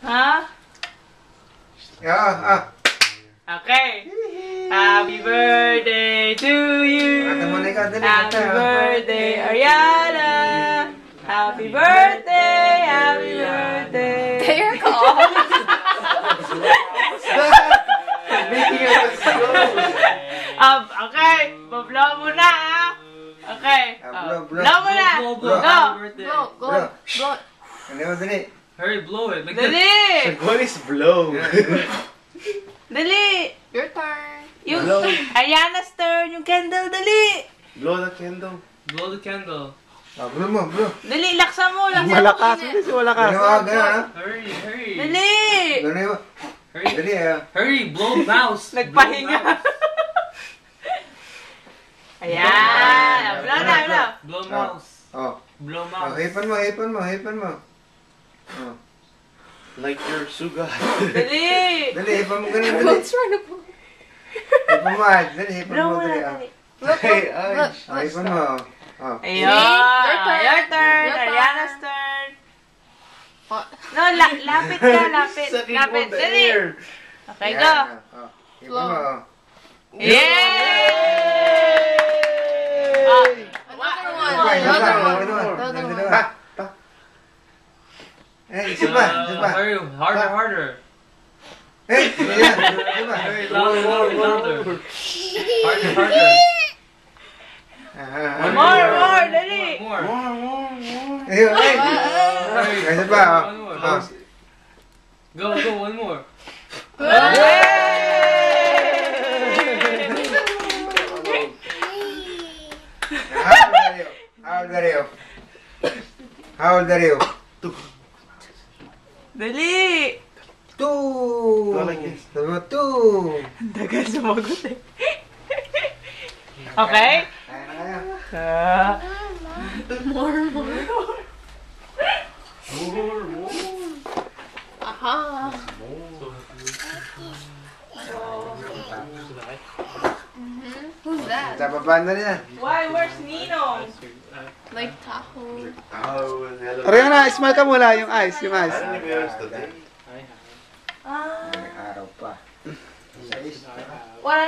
Ha? Okay. Happy birthday to you. Happy birthday, Ariana. Happy birthday, happy birthday. There ka. Okay, blow muna ha. Okay. Blow muna. Go. Go. Hurry, blow it. Dali. What is blow? Dali. Your turn. Yung Blow. Ariana's turn, yung candle, dali. Blow the candle. Blow the candle. Dali, laksa mo, laksa mo. Malakas. Hindi si malakas. Hurry. Dali. Hurry, blow mouse. Nagpahinga. Ayan. Blow na, blow. Blow mouse. Blow mouse. Hipan mo. Like your suga. Dali. What's wrong with you? Blow mo na, dali. Hey, Ayun. Your turn. Ariana's turn. What? No, lapit ka, lapit. Lapit. Dali. Okay, go. Yay! Another one. Hurry, harder. Hurry, louder. Harder. More, dali. More. Go, one more. How old are you? Dali. 2. Go like this. 2. Ang tagal sumagot eh. Okay? More. Aha. Who's that? Sa baba na rin. Why? Where's Nino? Like Tahoe. Ariana, smile ka muna. Yung eyes. Ah. May araw pa. Wala